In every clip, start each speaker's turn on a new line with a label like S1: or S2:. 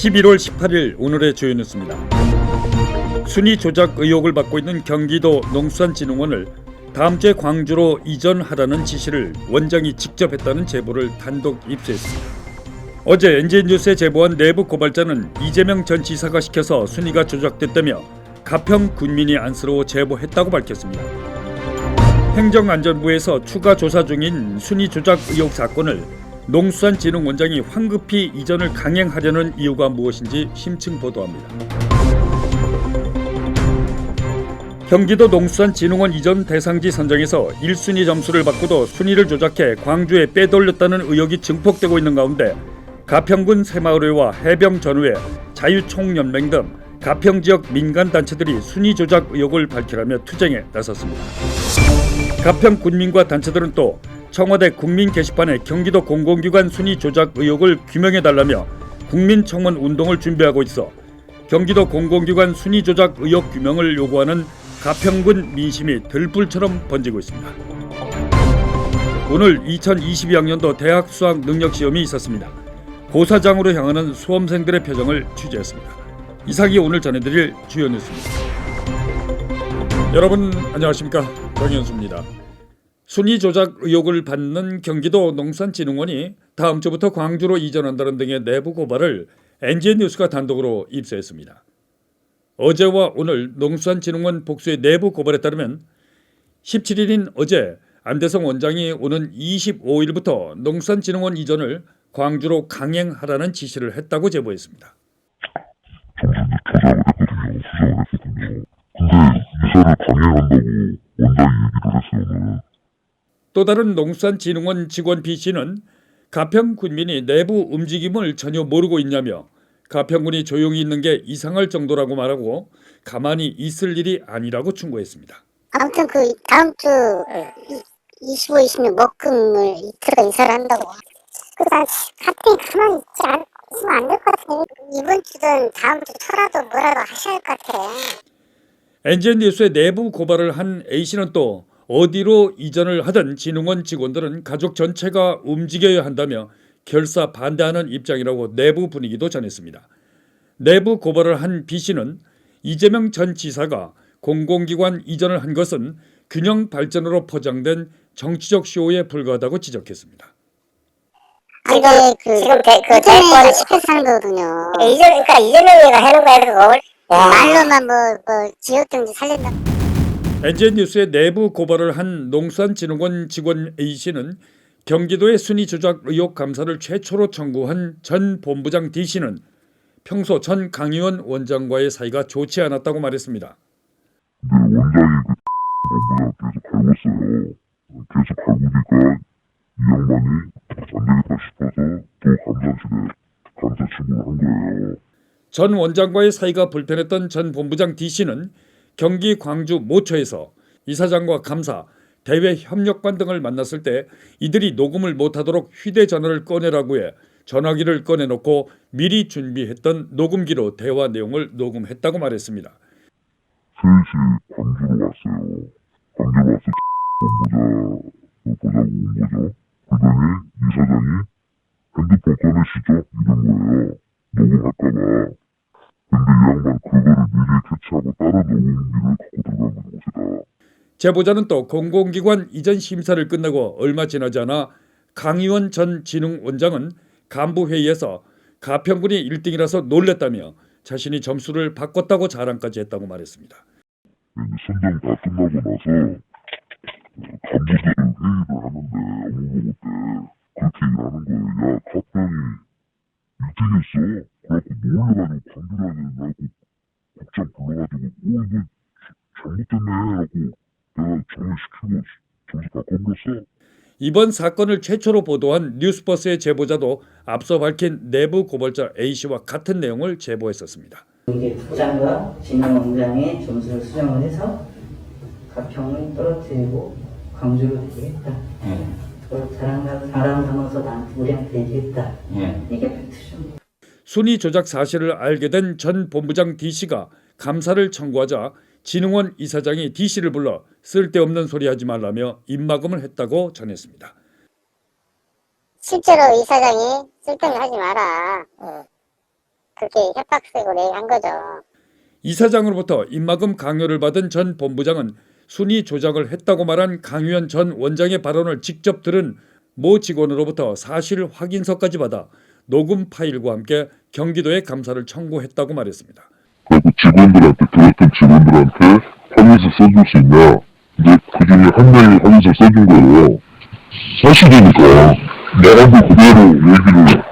S1: 11월 18일 오늘의 주요 뉴스입니다. 순위 조작 의혹을 받고 있는 경기도 농수산진흥원을 다음 주에 광주로 이전하라는 지시를 원장이 직접 했다는 제보를 단독 입수했습니다. 어제 NJ뉴스에 제보한 내부 고발자는 이재명 전 지사가 시켜서 순위가 조작됐다며 가평 군민이 안쓰러워 제보했다고 밝혔습니다. 행정안전부에서 추가 조사 중인 순위 조작 의혹 사건을 농수산진흥원장이 황급히 이전을 강행하려는 이유가 무엇인지 심층 보도합니다. 경기도 농수산진흥원 이전 대상지 선정에서 1순위 점수를 받고도 순위를 조작해 광주에 빼돌렸다는 의혹이 증폭되고 있는 가운데 가평군 새마을회와 해병전후회, 자유총연맹 등 가평 지역 민간단체들이 순위 조작 의혹을 밝히라며 투쟁에 나섰습니다. 가평 군민과 단체들은 또 청와대 국민 게시판에 경기도 공공기관 순위 조작 의혹을 규명해달라며 국민청원 운동을 준비하고 있어 경기도 공공기관 순위 조작 의혹 규명을 요구하는 가평군 민심이 들불처럼 번지고 있습니다. 오늘 2022학년도 대학 수학 능력 시험이 있었습니다. 고사장으로 향하는 수험생들의 표정을 취재했습니다. 이상이 오늘 전해드릴 주요 뉴스입니다. 여러분 안녕하십니까, 정현수입니다. 순위 조작 의혹을 받는 경기도 농수산진흥원이 다음 주부터 광주로 이전한다는 등의 내부 고발을 NJ뉴스가 단독으로 입수했습니다. 어제와 오늘 농수산진흥원 복수의 내부 고발에 따르면 17일인 어제 안대성 원장이 오는 25일부터 농수산진흥원 이전을 광주로 강행하라는 지시를 했다고 제보했습니다. 또 다른 농수산진흥원 직원 B씨는 가평 군민이 내부 움직임을 전혀 모르고 있냐며 가평군이 조용히 있는 게 이상할 정도라고 말하고 가만히 있을 일이 아니라고 충고했습니다.
S2: 아무튼 그 다음 주 25, 26 목금을 이틀간 이사를 한다고. 그래서 갑자기 가만히 있으면 안 될 것 같아. 이번 주든 다음 주 초라도 뭐라도 하셔야 할 것 같아.
S1: NJ뉴스의 내부 고발을 한 A씨는 또 어디로 이전을 하든 진흥원 직원들은 가족 전체가 움직여야 한다며 결사 반대하는 입장이라고 내부 분위기도 전했습니다. 내부 고발을 한 B씨는 이재명 전 지사가 공공기관 이전을 한 것은 균형 발전으로 포장된 정치적 쇼에 불과하다고 지적했습니다.
S2: 지금 대권 시켜서 하는 거거든요. 그러니까 이재명이가 하는 거야. 그걸 말로만 뭐 지역 경제 살린다.
S1: NJ뉴스의 내부 고발을 한 농수산진흥원 직원 A씨는 경기도의 순위 조작 의혹 감사를 최초로 청구한 전 본부장 D씨는 평소 전 강의원 원장과의 사이가 좋지 않았다고 말했습니다.
S3: 원장이 본부장께서 계속 갈구니까 이 양반이 안 되겠다 싶어서 또 감사 신고를 한 거예요.
S1: 전 원장과의 사이가 불편했던 전 본부장 D씨는 경기 광주 모처에서 이사장과 감사, 대외 협력관 등을 만났을 때 이들이 녹음을 못하도록 휴대전화를 꺼내라고 해 전화기를 꺼내놓고 미리 준비했던 녹음기로 대화 내용을 녹음했다고 말했습니다.
S3: 3시 광주로 왔어요. 광주로 와서 보자고 온 거죠. 그러더니 이사장이 핸드폰 꺼내시죠? 이런 거예요. 녹음할까봐. 근데 이 양반 그거를 미리 캐치하고 다른 녹음기를 갖고 들어가는 곳이다.
S1: 제보자는 또 공공기관 이전 심사를 끝내고 얼마 지나지 않아 강의원 전 진흥원장은 간부회의에서 가평군이 1등이라서 놀랬다며 자신이 점수를 바꿨다고 자랑까지 했다고 말했습니다.
S3: 선정 다 끝나고 나서 간부들 회의를 하는데 업무보고 때 그렇게 얘기하는 거예요. 야, 가평이 1등했어. 그래갖고 몰려가지고 광주라고 해갖고 국장 불러가지고 이거 잘못됐네 하고 내가 정리시키고 점수 바꿔버렸어.
S1: 이번 사건을 최초로 보도한 뉴스버스의 제보자도 앞서 밝힌 내부 고발자 A씨와 같은 내용을 제보했었습니다.
S4: 이제 부장과 진흥원장의 점수를 수정을 해서 가평을 떨어뜨리고 광주로 되겠다. 자랑하면서 나한테 우리한테 얘기했다. 이게 팩트죠.
S1: 순위 조작 사실을 알게 된 전 본부장 D씨가 감사를 청구하자 진흥원 이사장이 D씨를 불러 쓸데없는 소리 하지 말라며 입막음을 했다고 전했습니다.
S2: 실제로 이사장이 쓸데없는 하지 마라. 그렇게 협박쓰고 내한 거죠.
S1: 이사장으로부터 입막음 강요를 받은 전 본부장은 순위 조작을 했다고 말한 강유현 전 원장의 발언을 직접 들은 모 직원으로부터 사실 확인서까지 받아 녹음 파일과 함께 경기도에 감사를 청구했다고 말했습니다.
S3: 그리고 직원들한테, 들었던 직원들한테 확인서 써줄 수 있냐. 근데 그 중에 한 명이 확인서 써준 거예요. 사실이니까 나한테 그대로 얘기를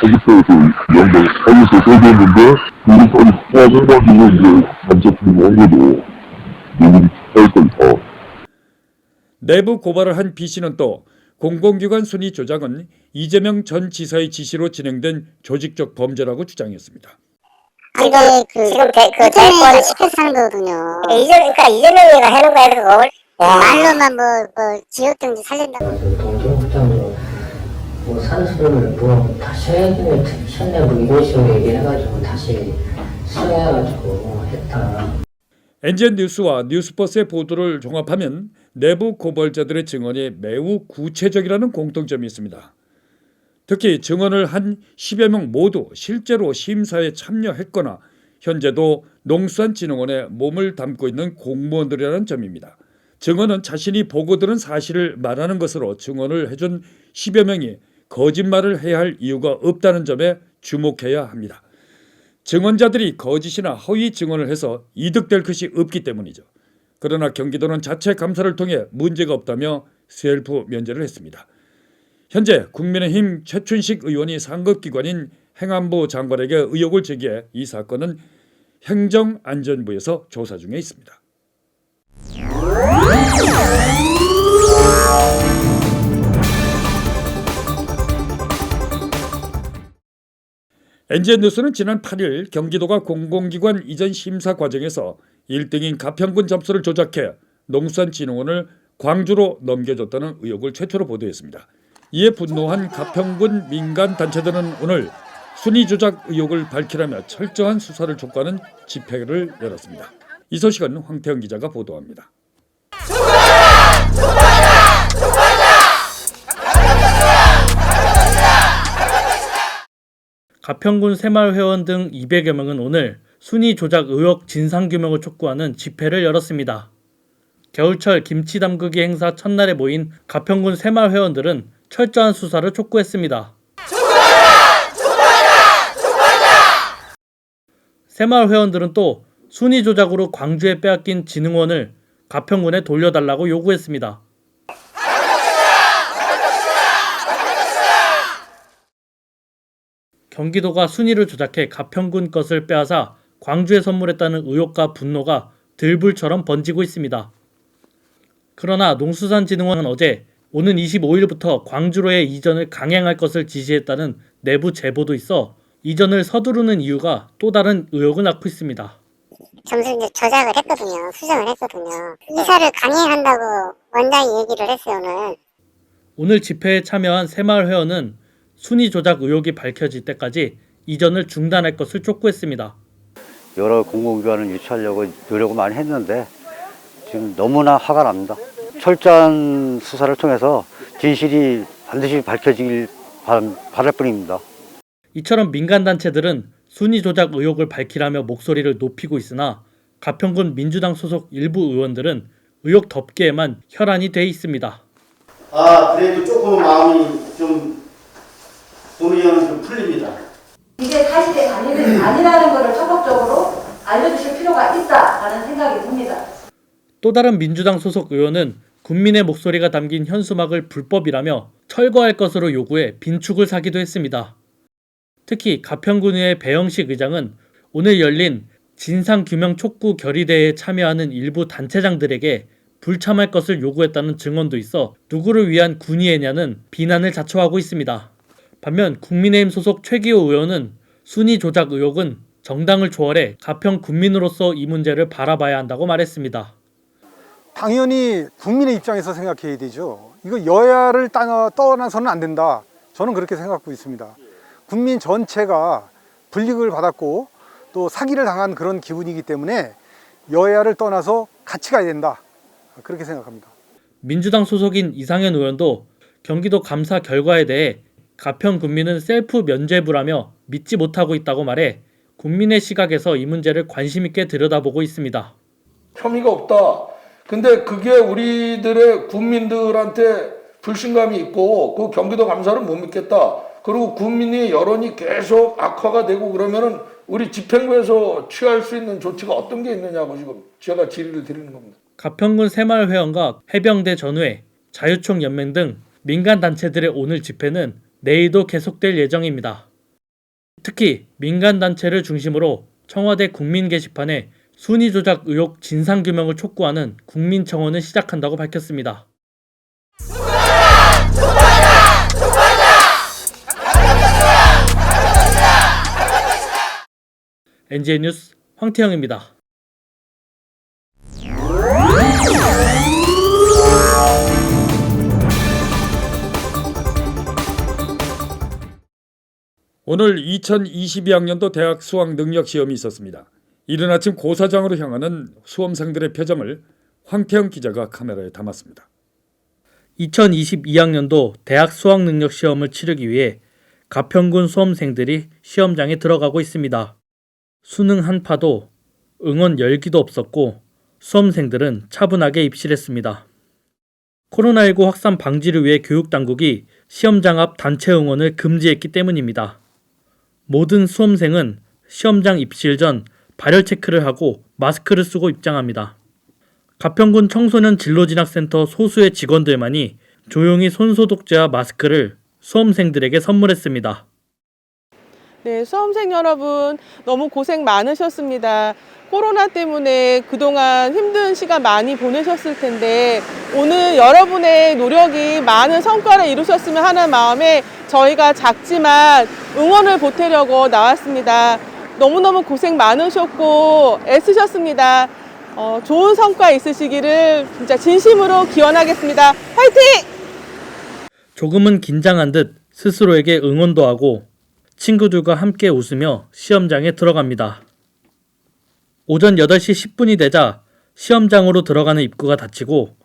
S3: 사기표에서 이 양반이 확인서 써줬는데 그것까지 포함해가지고 이제 감사 청구한 거죠. 녹음 파일까지 다.
S1: 내부 고발을 한 B씨는 또 공공기관 순위 조작은 이재명 전 지사의 지시로 진행된 조직적 범죄라고 주장했습니다.
S2: 근데
S5: 지금
S2: 그 대권 시켜서 하는 거거든요.
S5: 그러니까 이재명이가 하는 거야 그걸.
S2: 말로만 뭐 지역경제 살린다고.
S4: 동종국장으로 뭐 산수를 뭐 다시 했네 뭐 이런 식으로 얘기해가지고 다시 수용해가지고 했다.
S1: NGN 뉴스와 뉴스버스의 보도를 종합하면 내부 고발자들의 증언이 매우 구체적이라는 공통점이 있습니다. 특히 증언을 한 10여 명 모두 실제로 심사에 참여했거나 현재도 농수산진흥원에 몸을 담고 있는 공무원들이라는 점입니다. 증언은 자신이 보고 들은 사실을 말하는 것으로 증언을 해준 10여 명이 거짓말을 해야 할 이유가 없다는 점에 주목해야 합니다. 증언자들이 거짓이나 허위 증언을 해서 이득될 것이 없기 때문이죠. 그러나 경기도는 자체 감사를 통해 문제가 없다며 셀프 면제를 했습니다. 현재 국민의힘 최춘식 의원이 상급기관인 행안부 장관에게 의혹을 제기해 이 사건은 행정안전부에서 조사 중에 있습니다. NGN 뉴스는 지난 8일 경기도가 공공기관 이전 심사 과정에서 1등인 가평군 점수를 조작해 농수산진흥원을 광주로 넘겨줬다는 의혹을 최초로 보도했습니다. 이에 분노한 가평군 민간단체들은 오늘 순위 조작 의혹을 밝히라며 철저한 수사를 촉구하는 집회를 열었습니다. 이 소식은 황태영 기자가 보도합니다.
S6: 가평군 새마을 회원 등 200여 명은 오늘 순위 조작 의혹 진상규명을 촉구하는 집회를 열었습니다. 겨울철 김치 담그기 행사 첫날에 모인 가평군 새마을 회원들은 철저한 수사를 촉구했습니다. 새마을 회원들은 또 순위 조작으로 광주에 빼앗긴 진흥원을 가평군에 돌려달라고 요구했습니다. 경기도가 순위를 조작해 가평군 것을 빼앗아 광주에 선물했다는 의혹과 분노가 들불처럼 번지고 있습니다. 그러나 농수산진흥원은 어제 오는 25일부터 광주로의 이전을 강행할 것을 지시했다는 내부 제보도 있어 이전을 서두르는 이유가 또 다른 의혹을 낳고 있습니다.
S2: 점수를 이제 조작을 했거든요. 수정을 했거든요. 이사를 강행한다고 원장이 얘기를 했어요, 오늘.
S6: 오늘 집회에 참여한 새마을 회원은 순위 조작 의혹이 밝혀질 때까지 이전을 중단할 것을 촉구했습니다.
S7: 여러 공공기관을 유치하려고 노력을 많이 했는데 지금 너무나 화가 납니다. 철저한 수사를 통해서 진실이 반드시 밝혀지길 바랄 뿐입니다.
S6: 이처럼 민간단체들은 순위 조작 의혹을 밝히라며 목소리를 높이고 있으나 가평군 민주당 소속 일부 의원들은 의혹 덮개에만 혈안이 돼 있습니다.
S8: 그래도 조금 마음이 좀 본의원은 좀 풀립니다.
S9: 이게 사실이 아니라는 것을 적극적으로 알려주실 필요가 있다라는 생각이 듭니다.
S6: 또 다른 민주당 소속 의원은 군민의 목소리가 담긴 현수막을 불법이라며 철거할 것으로 요구해 빈축을 사기도 했습니다. 특히 가평군의회 배영식 의장은 오늘 열린 진상규명 촉구 결의대회에 참여하는 일부 단체장들에게 불참할 것을 요구했다는 증언도 있어 누구를 위한 군의회냐는 비난을 자초하고 있습니다. 반면 국민의힘 소속 최기호 의원은 순위 조작 의혹은 정당을 초월해 가평 군민으로서 이 문제를 바라봐야 한다고 말했습니다.
S10: 당연히 국민의 입장에서 생각해야 되죠. 이거 여야를 떠나서는 안 된다. 저는 그렇게 생각하고 있습니다. 국민 전체가 불이익을 받았고 또 사기를 당한 그런 기분이기 때문에 여야를 떠나서 같이 가야 된다. 그렇게 생각합니다.
S6: 민주당 소속인 이상현 의원도 경기도 감사 결과에 대해 가평 군민은 셀프 면죄부라며 믿지 못하고 있다고 말해 국민의 시각에서 이 문제를 관심 있게 들여다보고 있습니다.
S11: 혐의가 없다. 근데 그게 우리들의 국민들한테 불신감이 있고 그 경기도 감사를 못 믿겠다. 그리고 국민의 여론이 계속 악화가 되고 그러면은 우리 집행부에서 취할 수 있는 조치가 어떤 게 있느냐고 지금 제가 질의를 드리는 겁니다.
S6: 가평군 새마을회원과 해병대 전후회, 자유총연맹 등 민간단체들의 오늘 집회는 내일도 계속될 예정입니다. 특히 민간단체를 중심으로 청와대 국민 게시판에 순위 조작 의혹 진상규명을 촉구하는 국민청원을 시작한다고 밝혔습니다. NJ 뉴스 황태영입니다.
S1: 오늘 2022학년도 대학 수학 능력 시험이 있었습니다. 이른 아침 고사장으로 향하는 수험생들의 표정을 황태영 기자가 카메라에 담았습니다.
S6: 2022학년도 대학 수학 능력 시험을 치르기 위해 가평군 수험생들이 시험장에 들어가고 있습니다. 수능 한파도 응원 열기도 없었고 수험생들은 차분하게 입실했습니다. 코로나19 확산 방지를 위해 교육당국이 시험장 앞 단체 응원을 금지했기 때문입니다. 모든 수험생은 시험장 입실 전 발열 체크를 하고 마스크를 쓰고 입장합니다. 가평군 청소년 진로진학센터 소수의 직원들만이 조용히 손소독제와 마스크를 수험생들에게 선물했습니다.
S12: 네, 수험생 여러분 너무 고생 많으셨습니다. 코로나 때문에 그동안 힘든 시간 많이 보내셨을 텐데 오늘 여러분의 노력이 많은 성과를 이루셨으면 하는 마음에 저희가 작지만 응원을 보태려고 나왔습니다. 너무너무 고생 많으셨고 애쓰셨습니다. 좋은 성과 있으시기를 진짜 진심으로 기원하겠습니다. 화이팅!
S6: 조금은 긴장한 듯 스스로에게 응원도 하고 친구들과 함께 웃으며 시험장에 들어갑니다. 오전 8시 10분이 되자 시험장으로 들어가는 입구가 닫히고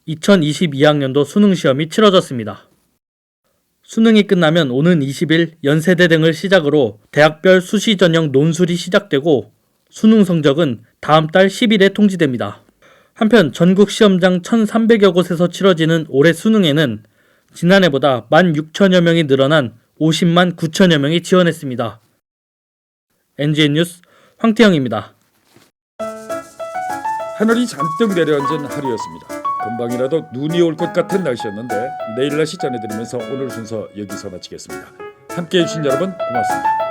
S6: 2022학년도 수능시험이 치러졌습니다. 수능이 끝나면 오는 20일 연세대 등을 시작으로 대학별 수시 전형 논술이 시작되고 수능 성적은 다음 달 10일에 통지됩니다. 한편 전국 시험장 1,300여 곳에서 치러지는 올해 수능에는 지난해보다 16,000여 명이 늘어난 50만 9천여 명이 지원했습니다. NJ 뉴스 황태영입니다.
S1: 하늘이 잔뜩 내려앉은 하루였습니다. 금방이라도 눈이 올 것 같은 날씨였는데 내일 날씨 전해드리면서 오늘 순서 여기서 마치겠습니다. 함께해 주신 여러분 고맙습니다.